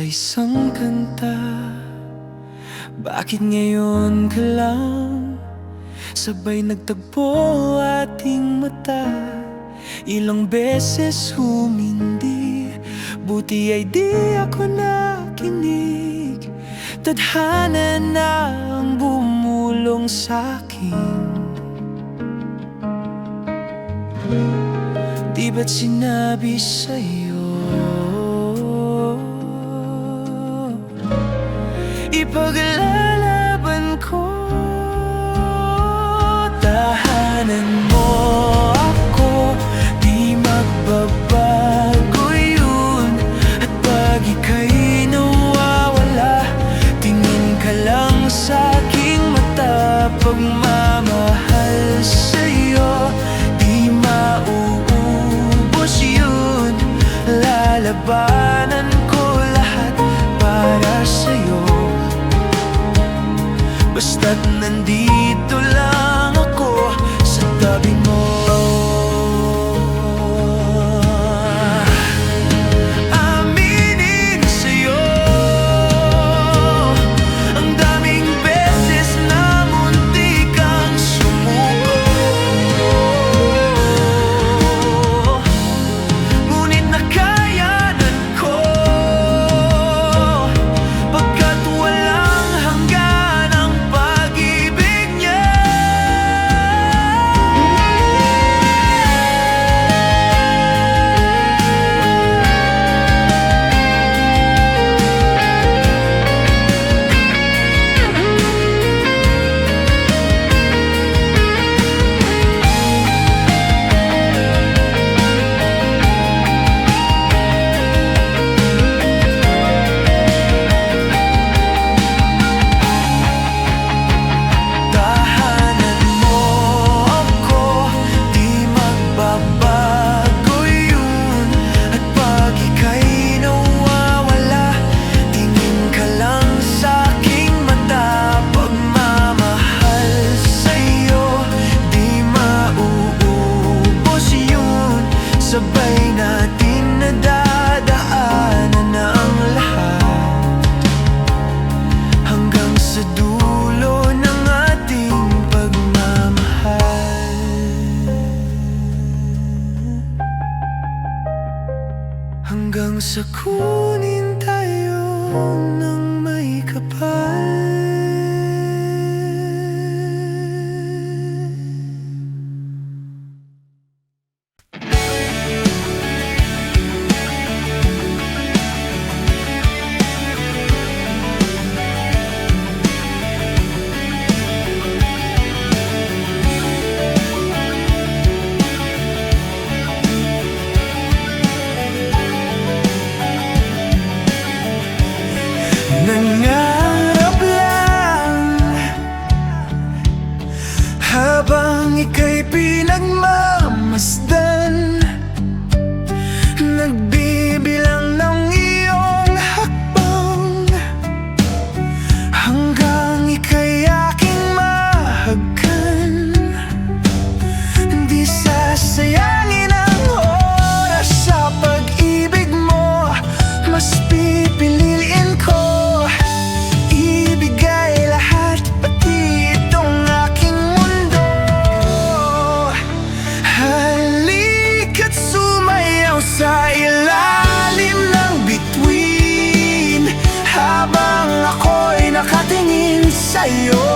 isang kanta. Bakit ngayon ka lang sabay nagtagpo ating mata? Ilang beses humindi, buti ay di ako nakinig. Tadhana na ang bumulong sa'kin. Di ba't sinabi sa'yo ipaglalaban ko? Tahanan mo ako, di magbabago yun. At pag ika'y nawawala, tingin ka lang sa'king mata. Pagmamahal sa'yo, di mauubos yun. Lalabanan ko lahat para sa'yo, basta't nandito lang ako sa tabi mo. Aminin sa'yo, ang daming beses na munti kang sumuko, ngunit nakayanan ko, pagkat walang hanggan ang pag-ibig niya. Tahanan mo ako, di magbabago yun. At pag ika'y nawawala, tingin ka lang sa'king mata. Pagmamahal sa'yo, di mauubos yun. Sabay natin nadadaanan ang lahat, hanggang sa dulo ng ating pagmamahal. Hanggang sa kunin tayo ng may kapal. Nangarap lang habang ika'y pinagmamasdan, nagbibilang ng iyong hakbang, hanggang ika'y aking mahagkan. Di sasayangin ang oras sa pag-ibig mo, mas pipiliin ko ibigay lahat, pati itong aking mundo. Halika't sumayaw sa ilalim ng bituin, habang ako'y nakatingin sa'yo.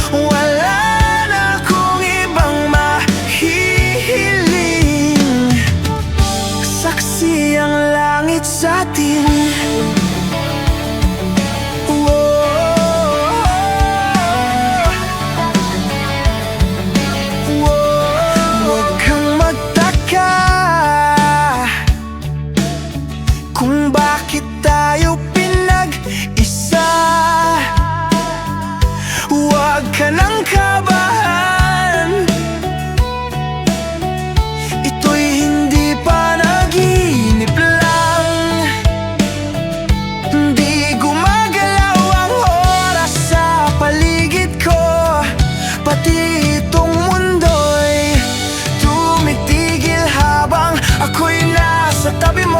Wala na akong ibang mahihiling, saksi ang langit sa'tin. Huwag kang magtaka kung bakit tayo pinag-isa. Huwag ka nang kabahan, ito'y hindi panaginip lang. Di gumagalaw ang oras sa paligid ko, pati itong mundo'y tumitigil habang ako'y nasa tabi mo.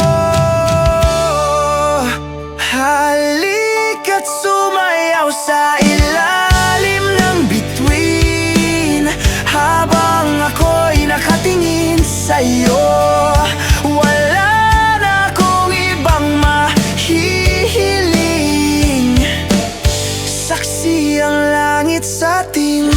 sa'yo. Wala na akong ibang mahihiling. Saksi ang langit sa atin.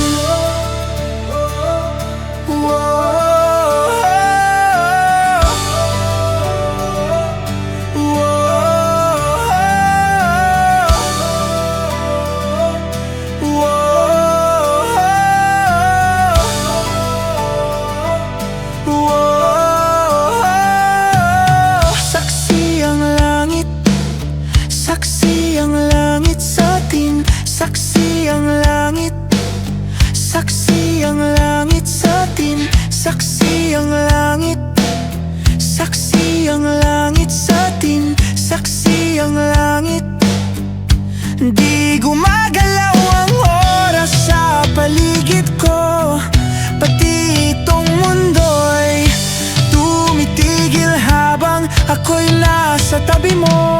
Saksi ang langit sa atin. Saksi ang langit. Saksi ang langit sa atin. Saksi ang langit. Saksi ang langit sa atin. Saksi ang langit. Di gumagalaw ang oras sa paligid ko, pati itong mundo'y tumitigil habang ako'y nasa tabi mo.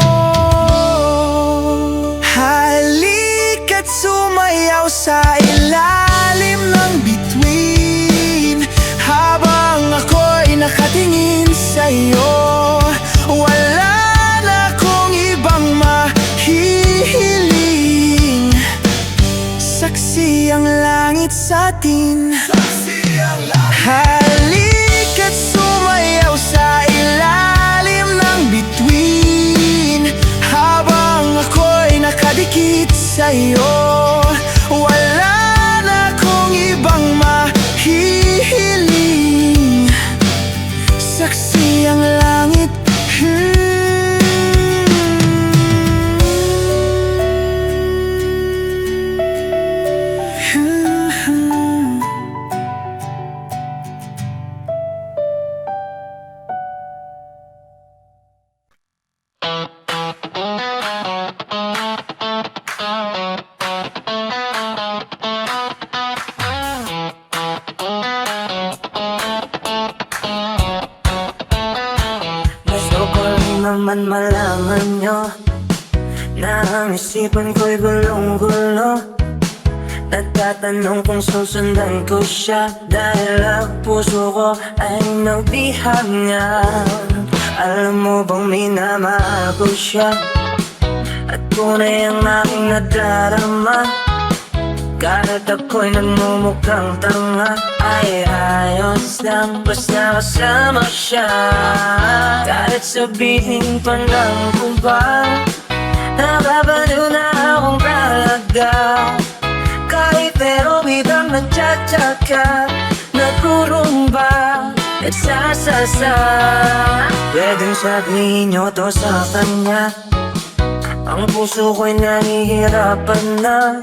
Halika't sumayaw sa ilalim ng bituin habang ako'y nakatingin sa'yo. Wala na akong ibang mahihiling. Saksi ang langit sa atin. Halika't sumayaw sa ilalim ng bituin habang ako'y nakadikit sa'yo. Wala na akong ibang mahihiling. Saksi ang langit. Gusto ko rin naman malaman nyo na ang isipan ko'y gulong-gulo. Nagtatanong kung susundan ko siya dahil ang puso ko ay nagbihag niya. Alam mo bang minamahal ko siya at tunay ang aking nadarama. Kahit ako'y nagmumukhang tanga, ay ayos lang basta kasama siya. Kahit sabihin pa ng iba, nababaliw na akong talaga. Kahit pero biglang nagtsatsaga, nagkurumba, nagsasasa. Pwedeng sabihin nyo to sa kanya, ang puso ko'y nahihirapan na.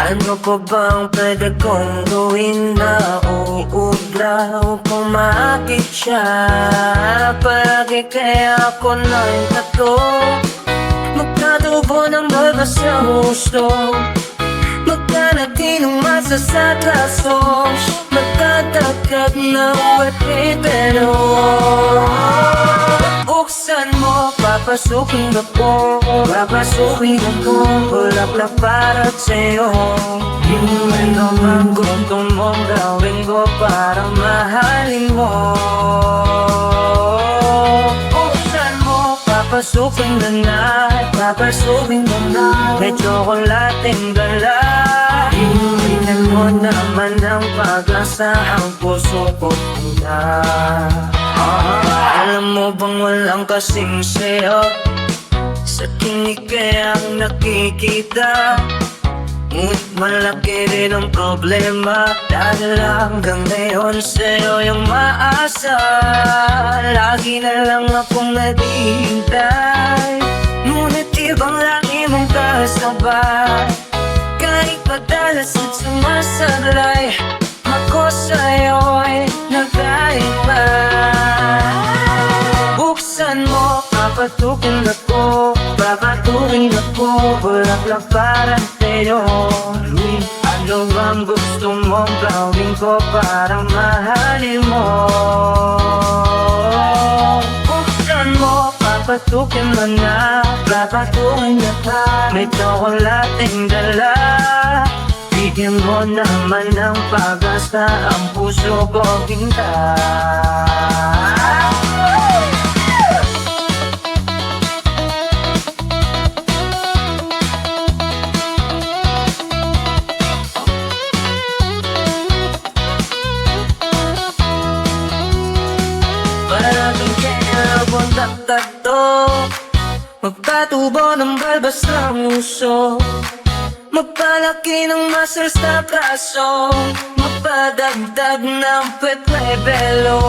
Ano pa bang pwede kong gawin na uubra upang maakit siya? Palagi kaya ako nang tato, magtatubo ng baga sa gusto, magkanatinong masa sa klasos, magkatagkat na uwet pero buksan mo, papasukin ako, papasukin ako, bulaklak para sa'yo. Ano man gusto mong gawin ko para mahalin mo. Buksan mo, papasukin mo na, papasukin mo na, may tsokolating dala. Inumin mo naman ang pag-asa, ang puso ko na. Alam mo bang walang kasing sayo sa tinig kaya ang nakikita, ngunit malaki rin ang problema dahil hanggang ngayon sa'yo yung maasa. Lagi na lang akong naghihintay, ngunit ibang lagi mong kasabay. Kahit madalas at sumasablay, ako sa'yo'y nagkaiba. Buksan mo, papatukin ako, papatukin ako, bulaklak para sa'yo. Ano bang gusto mong gawin ko para mahalin mo? Buksan mo, papatukin mo na, papatukin na ka, may tsokolating dala. Bigyan mo naman ng pag-asa, ang puso ko pinta. magdakdak to. Magpatubo ng balbas ng uso, magpalaki ng muscles na braso, magpadagdag ng pwet-pwebelo.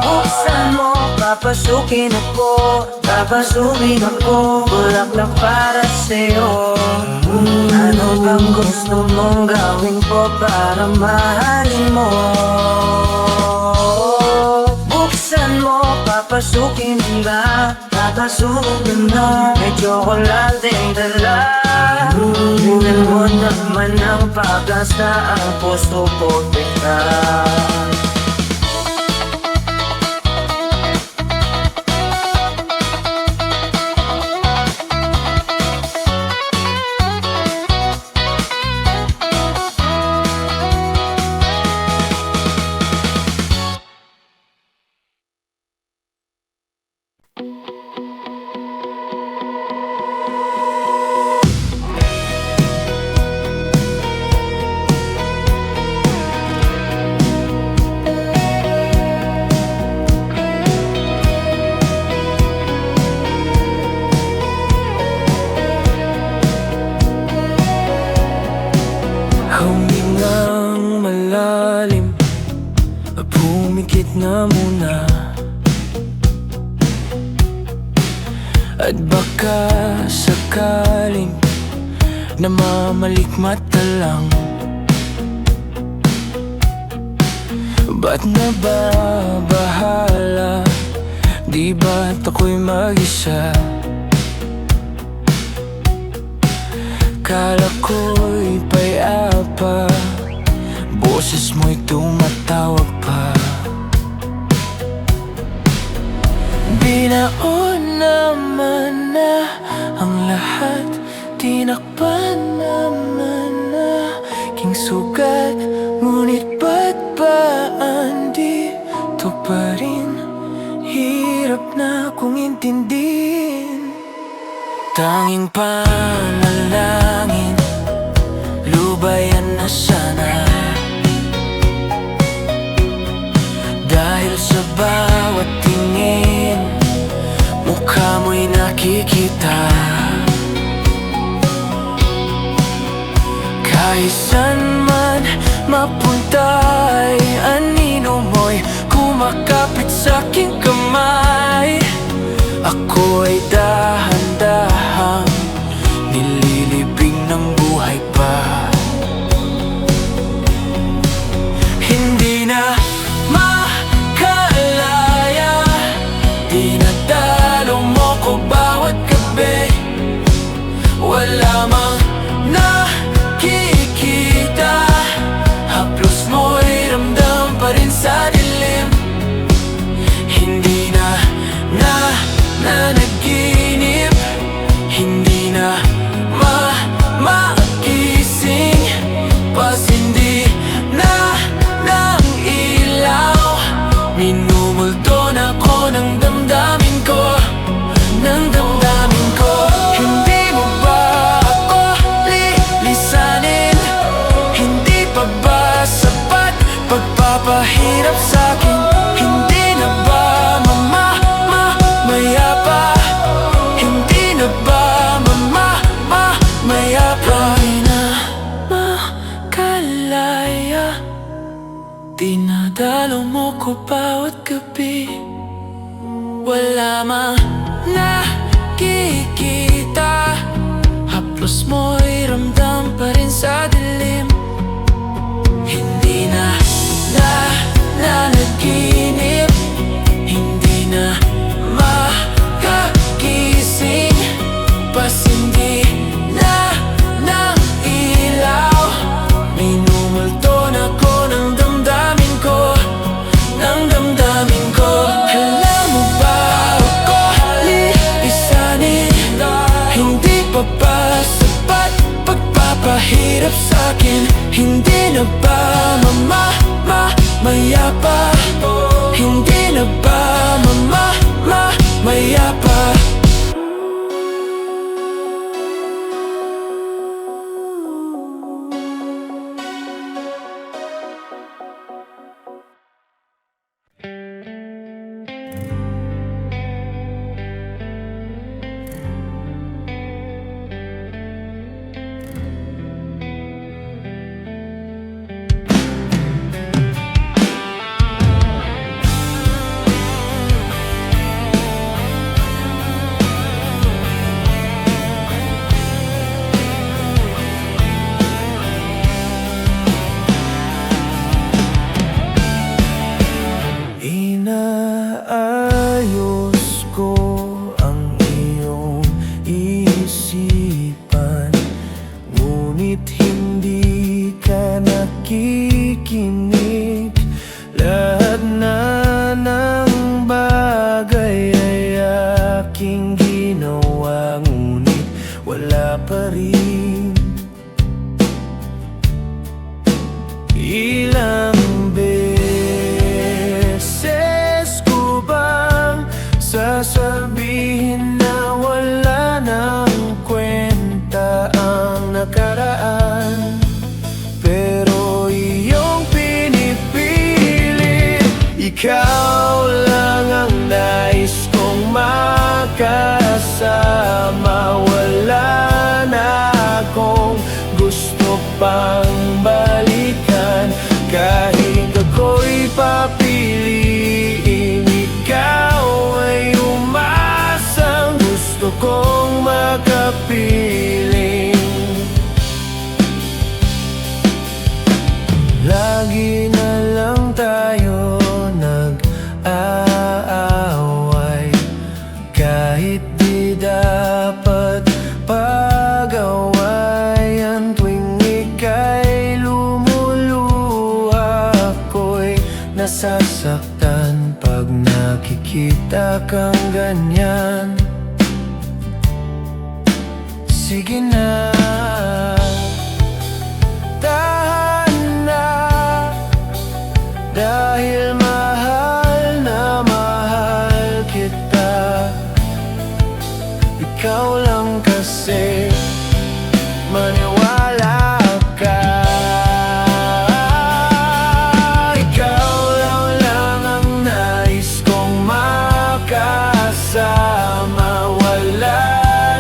Buksan mo, papasukin ako, papasukin ako, bulaklak para sa'yo. Ano bang gusto mong gawin ko para mahalin mo? Buksan mo, papasukin na, papasukin na, may tsokolateng dala. Tingnan mo naman ang pag-asa, ang puso ko kita. Humingang malalim, pumikit na muna, at baka sakaling namamalikmata lang. Ba't nababahala? Di ba't ako'y mag-isa? Kala ko'y payapa, boses mo'y tumatawag pa. Binaon naman na ang lahat, tinakpan naman na king sugat. Ngunit ba't ba andito pa rin? Hirap na kong intindihin. Tanging panalangin, lubayan na sana. Dahil sa bawat tingin, mukha mo'y nakikita. Kahit saan man mapunta'y anino mo'y kumakapit sa'king kamay. Ako ay dahan-dahang nililibing ng buhay pa. Hindi na makalaya, dinadalo mo ko bawat gabi. Wala mang nakikita, haplos mo'y ramdam pa rin sa dilim. Hindi na nanaginip, hindi na magising, pasindi na ng ilaw. Minumulto na ko ng damdamin ko, ng damdamin ko. Hindi mo ba ako lilisanin? Hindi pa ba sapat pagpapahirap sa'kin? Hindi na ba mayapa? Hindi na ba mayapa? Di na makalaya, dinadalo mo ko bawat gabi. Wala mang nakikita, haplos mo'y ramdam pa rin sa dilim. Hindi na nanaginip, hindi na makagising, pasindi na ng ilaw. Minumulto na ko ng damdamin ko, ng damdamin ko. Alam mo ba ako lilisanin? Hindi pa ba sapat pagpapahirap sa'kin? Hindi na ba mayapa? Hindi na ba mayapa? Inaayos ko ang iyong isipan, ngunit hindi ka nakikinig. Lahat na ng bagay ay aking ginawa, ngunit wala pa rin. Ilang beses ko bang sasabihin na wala nang kwenta ang nakaraan? Pero iyong pinipilit, ikaw lang ang nais kong makasama. Wala na akong gusto pang balikan, kahit ako'y papiliin. Ikaw ay umasang gusto kong makapiling. Lagi na lang tayo nag-aaway, kahit di dapat pag-awayan. Tuwing ika'y lumuluha, ako'y nasasaktan pag nakikita kang ganyan. Sige na, tahan na, dahil mahal na mahal kita. Ikaw lang kasi, maniwala ka. Ikaw lang ang nais kong makasama. Wala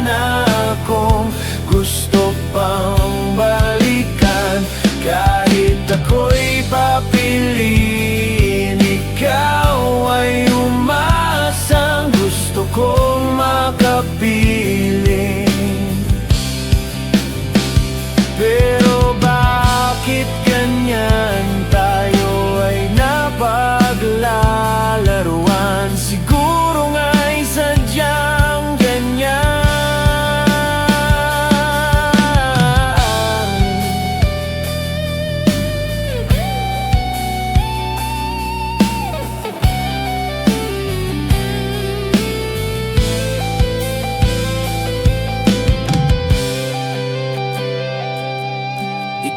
na akong gusto pang balikan, kahit ako'y papiliin. Ikaw ay umasang gusto kong makapiling. Pero bakit ganyan tayo ay napaglalaruan? Siguro nga'y sadyang ganyan.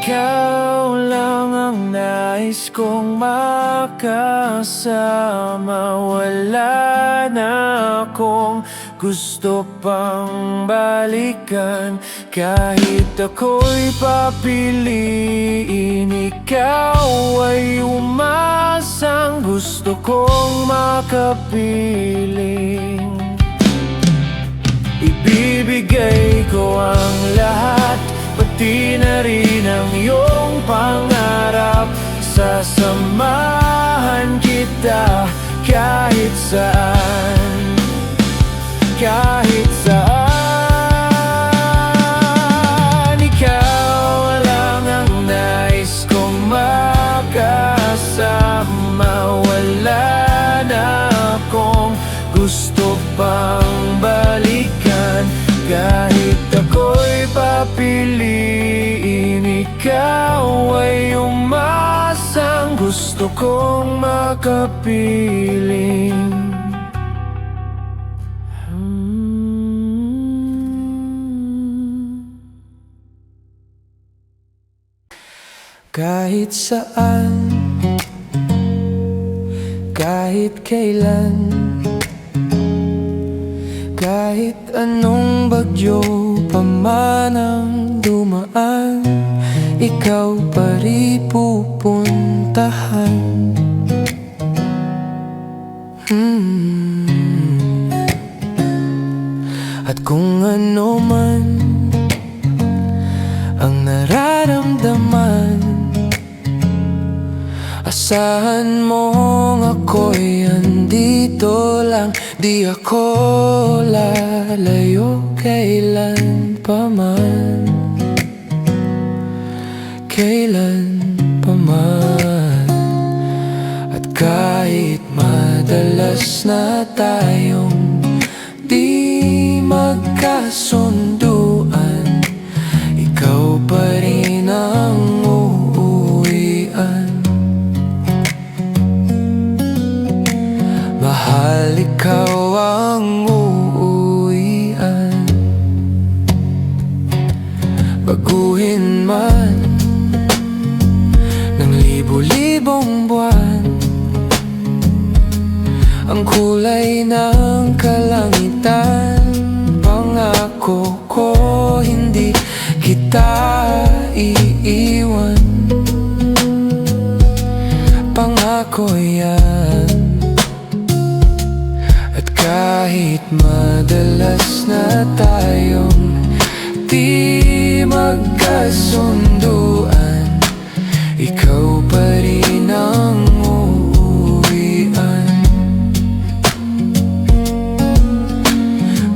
Ikaw lang ang nais kong makasama. Wala na akong gusto pang balikan, kahit ako'y papiliin. Ikaw ay umasang gusto kong makapiling. Ibibigay ko ang lahat, pati na rin ang iyong pangarap. Sasamahan kita kahit saan, kahit saan. Ikaw lang ang nais kong makasama. Wala na akong gusto pang balikan, kahit ako'y papiliin. Ikaw ay umasang gusto kong makapiling. Kahit saan, kahit kailan, kahit anong bagyo pa man ang dumaan, ikaw pa rin pupuntahan. At kung ano man ang nararamdaman, asahan mong ako'y andito lang. Di ako lalayo kailan pa man, kailan pa man. At kahit madalas na tayong di magkasunduan, ikaw pa rin ang uuwian. Mahal, ikaw ang uuwian. Baguhin man ng libo-libong buwan ang kulay ng kalangitan, pangako ko hindi kita iiwan. Pangako yan. At kahit madalas na tayong di magkasunduan, ikaw pa rin ang uuwian.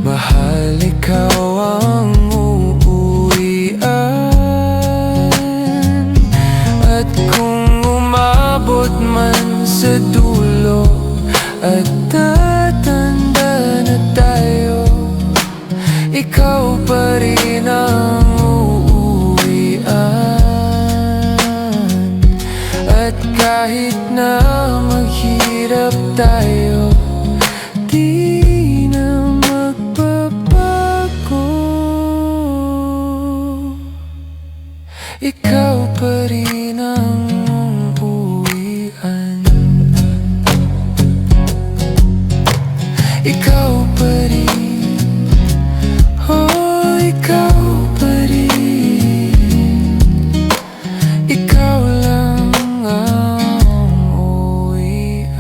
Mahal, ikaw ang uuwian. At kung umabot man sa dulo at tatanda na tayo, ikaw pa rin ang uuwian. At kahit na maghirap tayo, di na magbabago. Ikaw pa rin ang uuwian. Ikaw pa rin, oh, ikaw pa rin. Ikaw lang ang uuwian.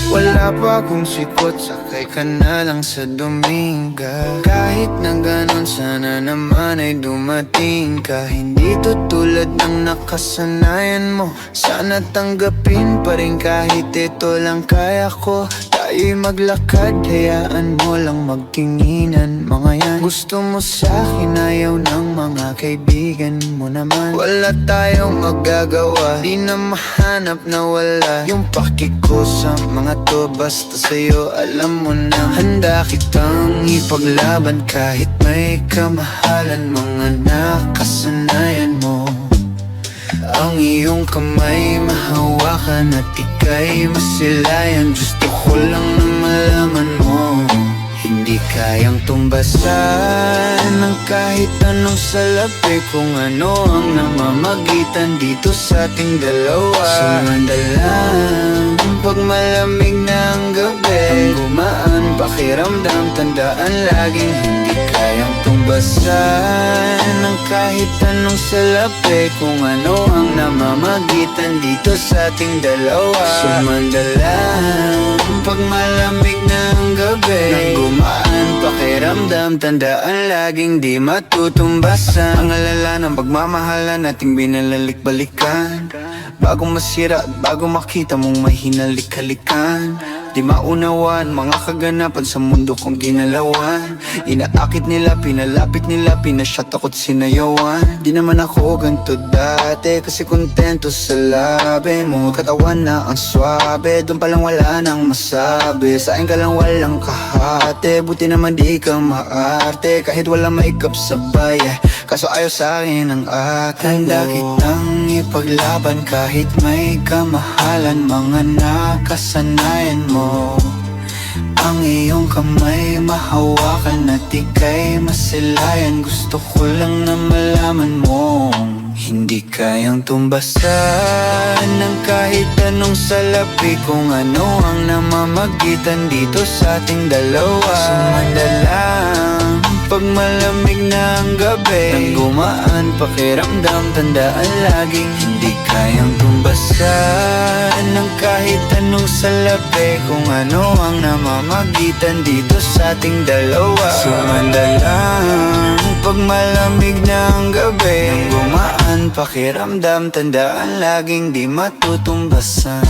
Wala pa akong sikot, sakay ka na lang sa Dominga. Kahit na ganon, sana naman ay dumating ka. Hindi to tulad ng nakasanayan mo, sana tanggapin pa rin kahit ito lang kaya ko. Tayo'y maglakad, hayaan mo lang magtinginan. Mga yan, gusto mo sa'kin, ayaw ng mga kaibigan mo naman. Wala tayong magagawa, di na mahanap na wala yung paki ko sa mga to. Basta sa'yo alam mo na handa kitang ipaglaban kahit may kamahalan. Mga nakasanayan mo, ang iyong kamay mahawakan at ika'y masilayan. Gusto ko lang na malaman mo, hindi kayang tumbasan ng kahit anong salapi. Kung ano ang namamagitan dito sa ating dalawa. Sumandalang pag malamig na ang gabi, ang gumaan pakiramdam, tandaan laging hindi kayang tumbasan ng kahit anong salapi. Kung ano ang namamagitan dito sa ating dalawa. Sumandalang pag malamig na ang gabi, ang gumaan pakiramdam, tandaan laging di matutumbasan. Ang alala ng pagmamahal na nating binalalik-balikan, bago masira at bago makita mong may hinalik-halikan. Di maunawan, mga kaganapan sa mundo kong ginalawan. Inaakit nila, pinalapit nila, pinashot ako't sinayawan. Di naman ako ganito dati, kasi kontento sa labi mo. Katawan na ang swabe, doon palang wala nang masabi. Sa akin ka lang walang kahate, buti naman di ka maarte. Kahit wala maikap sabay, kaso ayaw sa akin ang akin. Handa kitang ipaglaban kahit may kamahalan. Mga nakasanayan mo, ang iyong kamay mahawakan at ika'y masilayan. Gusto ko lang na malaman mo, hindi kayang tumbasan ng kahit anong salapi. Kung ano ang namamagitan dito sa ating dalawa. Sumandalang pag malamig na ang gabi, nang gumaan pakiramdam, tandaan laging hindi kayang tumbasan ng kahit anong salapi. Kung ano ang namamagitan dito sa ating dalawa. Sumandalang pag malamig na ang gabi, nang gumaan pakiramdam, tandaan laging di matutumbasan.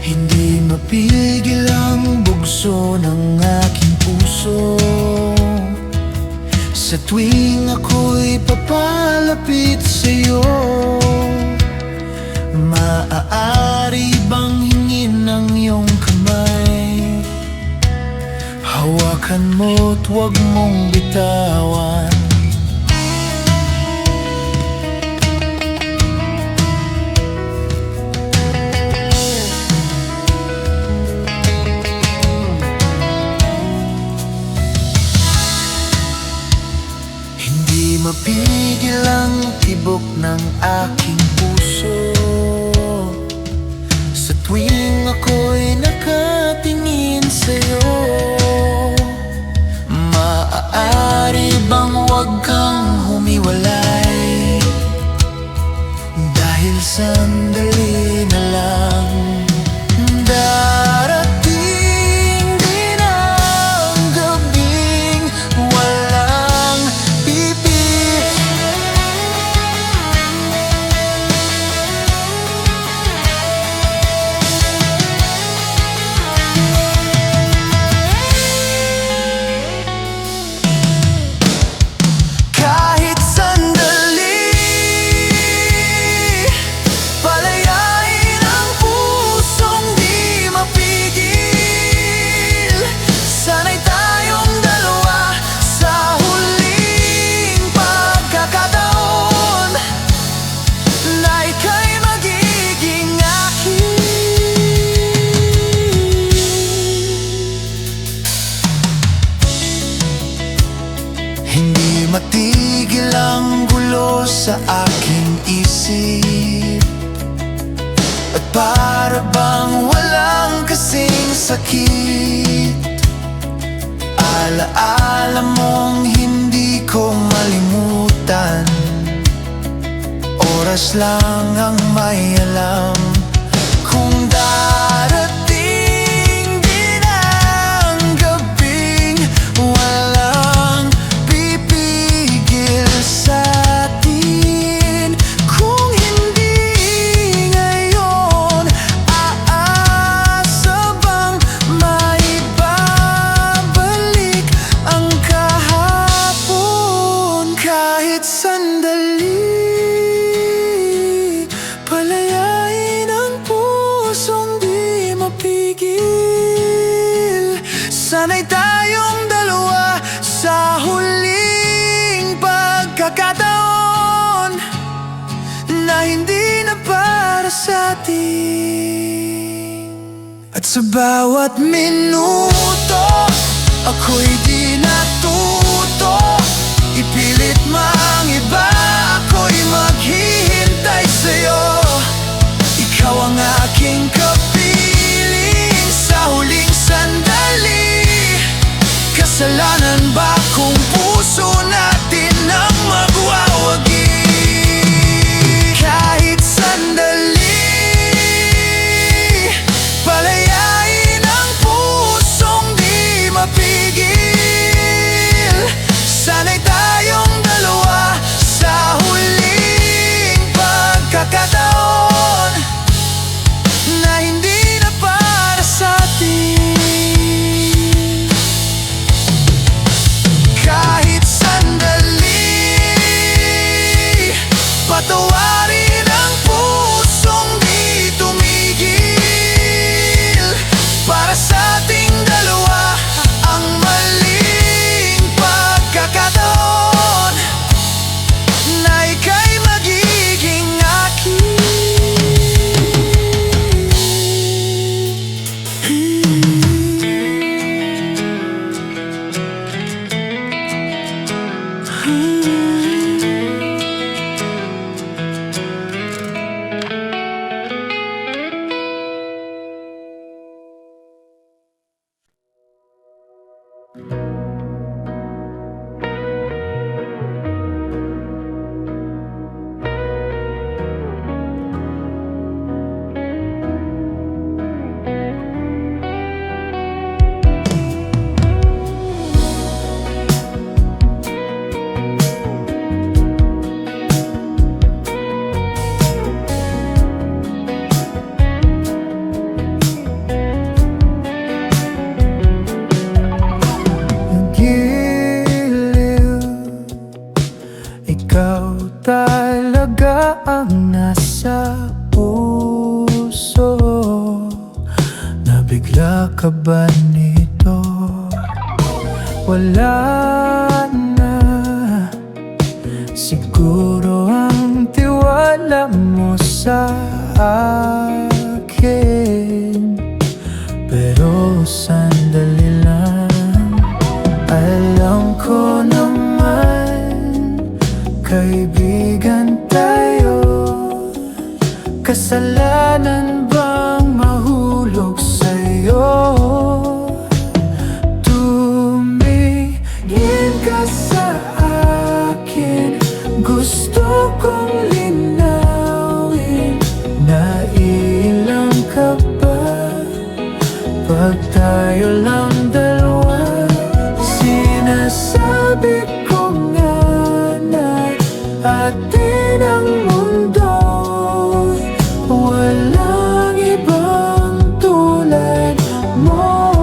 Hindi mapigil ang bugso ng aking puso sa tuwing ako'y papalapit sa'yo. Maaari bang hingin ang iyong kamay? Hawakan mo't huwag mong bitawan. Mapigil ang tibok ng aking puso sa tuwing ako'y nakatingin sa'yo. Maaari bang huwag kang humiwalay? Dahil sandali na lang darating din ang gabing walang matigil ang gulo sa aking isip, at para bang walang kasing sakit. Alaala mong hindi ko malimutan, oras lang ang may alam kung darating din ang gabing walang sa atin. Kung hindi ngayon, aasa bang maibabalik ang kahapon? Kahit sandali, palayain Sana'y tayong dalawa sa huling pagkakataon na hindi na para sa atin. At sa bawat minuto, ako'y di natuto ipilit mang iba, ako'y maghihintay sa'yo. Ikaw ang aking kapiling sa huling sandali. Kasalanan ba kung puso natin ang magwawagi? Kahit sandali, palayain ang pusong di mapigil. Sana'y tayong dalawa sa huling pagkakataon na hindi na para sa atin. Kahit sandali, patawarin ang pusong di tumigil. Para sa ating dalawa ang maling pagkakataon na ika'y magiging akin. Ikaw talaga ang nasa puso. Nabigla ka ba nito? Wala na. Siguro ang tiwala mo sa akin. Pero sandali lang, alam ko naman kaibigan tayo. Kasalanan bang mahulog sa'yo? Tumingin ka sa akin, gusto kong linawin. Nailang ka ba pag tayo lang dalawa? Sinasabi ko nga na atin ang mundo, walang ibang tulad mo.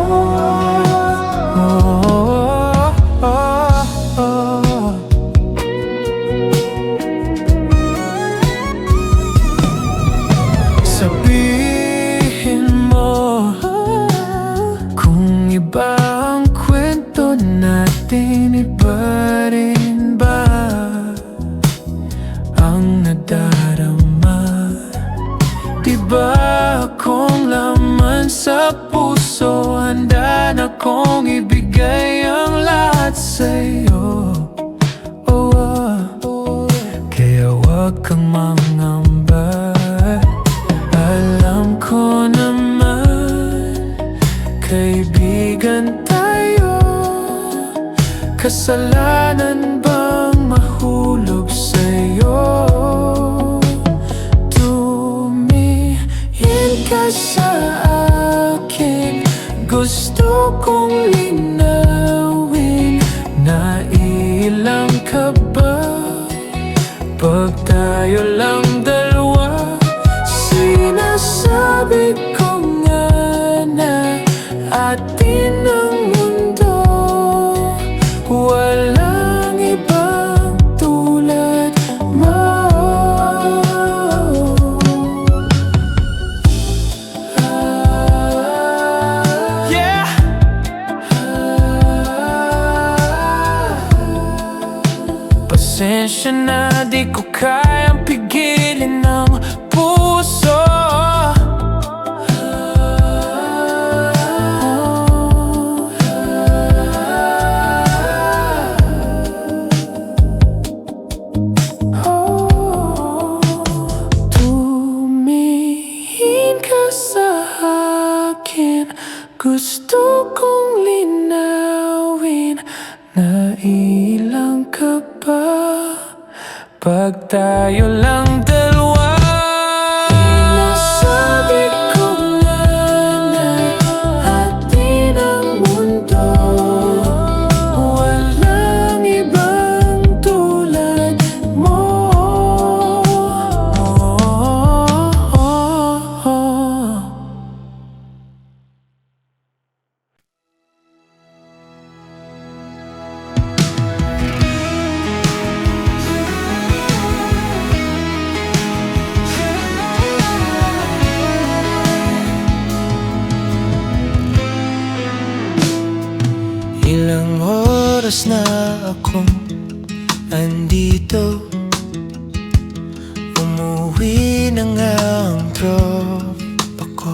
Sabihin mo kung iba ang kwento natin, iba rin ba ang nadarama? Diba akong laman sa puso, handa na kong ibigay ang lahat sa'yo. Kaya wag kang mangamba, alam ko naman kaibigan tayo. Kasalanan bang mahulog sa'yo? Tumingin ka sa akin, gusto kong linawin. Nailang ka ba pag tayo lang dalawa? Sinasabi ko nga na atin ang mundo, walang ibang tulad mo. Yeah! Pasensya na, di ko kayang pigilin ng puso. Tumingin ka sa akin, gusto kong linawin. Nailang ka ba pag tayo lang dalawa? Nasabi ko nga na atin ang mundo, walang ibang tulad mo. Ilang oras na akong andito, umuwi na nga ang tropa ko.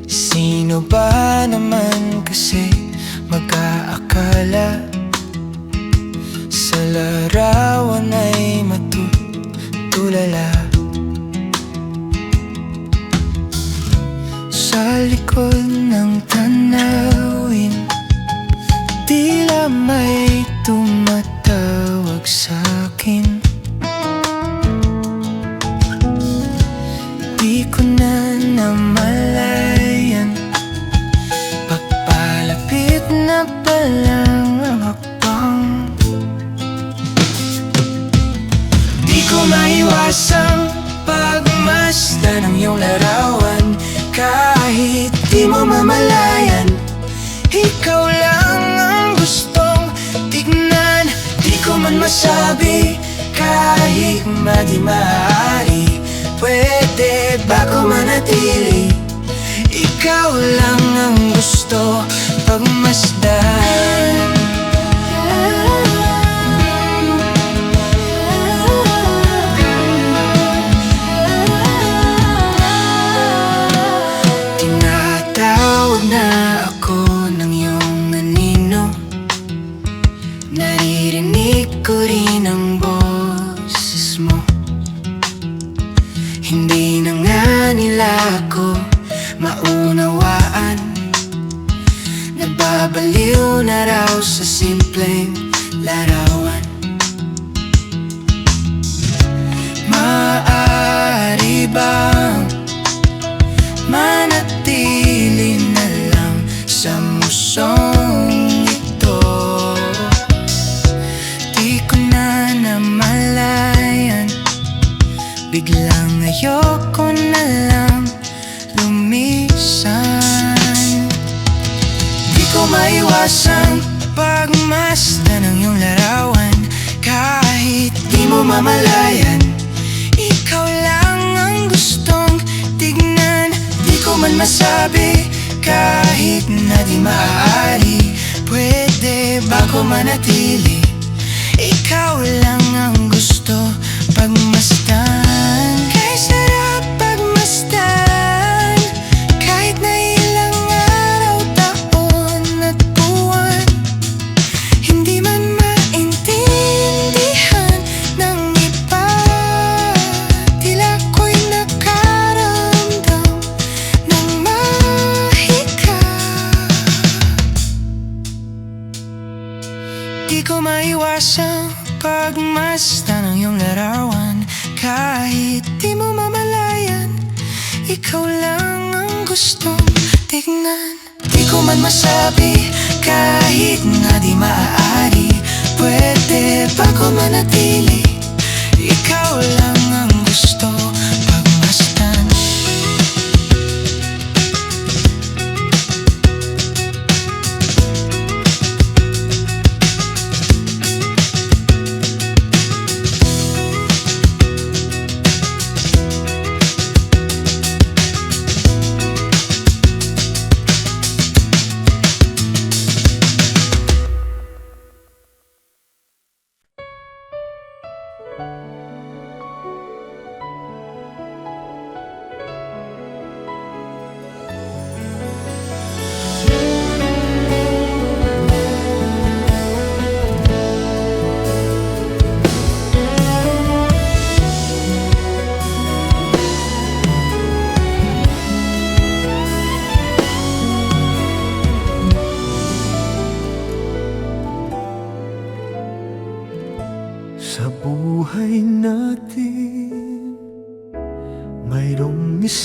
Sino ba naman kasi mag-aakala sa larawan ay matutulala? Sa likod ng tanawin, tila may tumatawag sa'kin. Di ko na namalayan, pagpalapit na palang ang hakbang. Di ko maiwasang pagmasdan ng iyong larawan. Kahit di mo mamalayan, ikaw lang ang gustong tignan. Di ko man masabi, kahit di maaari, pwede ba ko manatili? Ikaw lang ang gusto pagmasdan. Na ako ng iyong anino, naririnig ko rin ang boses mo. Hindi na nga nila ako maunawaan, nababaliw na raw sa simpleng larawan. Maaari bang manatili na lang sa musong ito? Di ko na namalayan, biglang ayoko na lang lumisan. Di ko maiwasang pagmasdan ng iyong larawan. Kahit di mo mamalayan, ikaw lang ang gustong tignan. Di ko man masabi, kahit na di maaari, pwede ba ko manatili? Ikaw lang ang gusto pagmasdan. Kay sarap pagmasdan, kahit na ilang araw, taon at buwan. Hindi man maintindihan ng iba, tila ko'y nakaramdam ng mahika. Di ko maiwasang pagmasdan ng iyong larawan. Kahit di mo mamalayan, ikaw lang ang gustong tignan. Di ko man masabi, kahit na di maaari, pwede ba ko manatili? Ikaw lang ang gusto pagmasdan.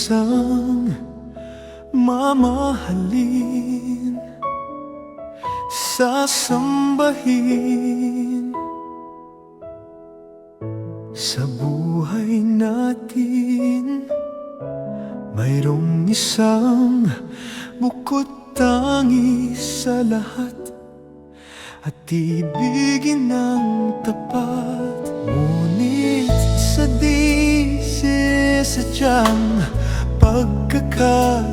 isang mamahalin, sasambahin sa buhay natin. Mayroong isang bukod tangi sa lahat at ibigin ng tapat. Ngunit sa di sinasadyang pagkakataon,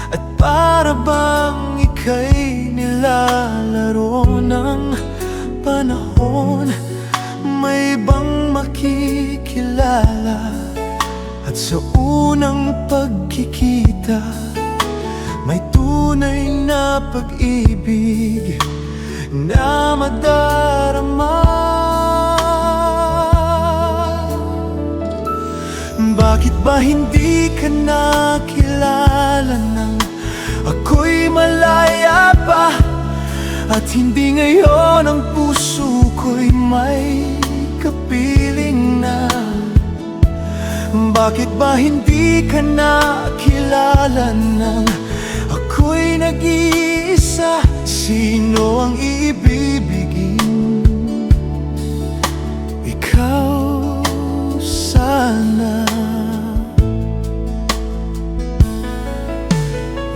at para bang ika'y nilalaro ng panahon, may bang makikilala at sa unang pagkikita may tunay na pag-ibig na madarama? Bakit ba hindi ka nakilala nang ako'y malaya pa? At hindi ngayon ang puso ko'y may kapiling na? Bakit ba hindi ka nakilala nang ako'y nag-iisa? Sino ang ibibigin? Ikaw sana.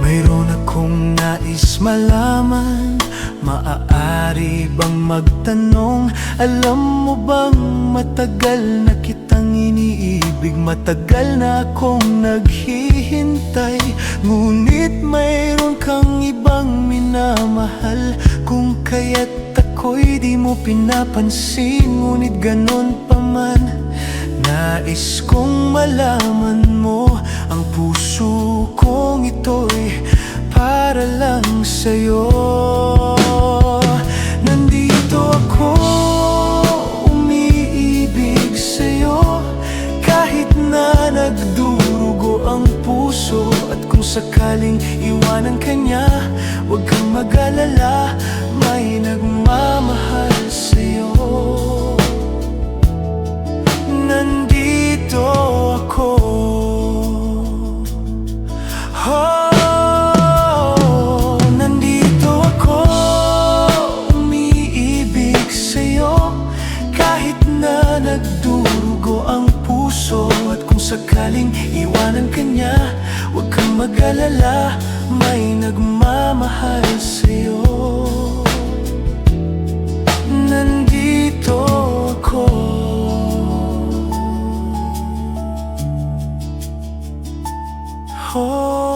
Mayroon akong nais malaman, maaari bang magtanong? Alam mo bang matagal na kitang iniibig, matagal na akong naghihintay, ngunit mayroon kang ibang minamahal. Kung kaya't ako'y di mo pinapansin, ngunit ganon pa man, nais kong malaman mo ang puso kong ito'y para lang sa'yo. Nandito ako, umiibig sa'yo, kahit na nagdurugo ang puso. At kung sakaling iwanan ka niya, huwag kang mag-alala, may nagmamahal sa'yo. Nandito ako, oh, nandito ako, umiibig sa'yo, kahit na nagdurugo ang puso. At kung sakaling iwanan ka niya, huwag kang mag-alala, may nagmamahal sa'yo. Nandito ako. Oh.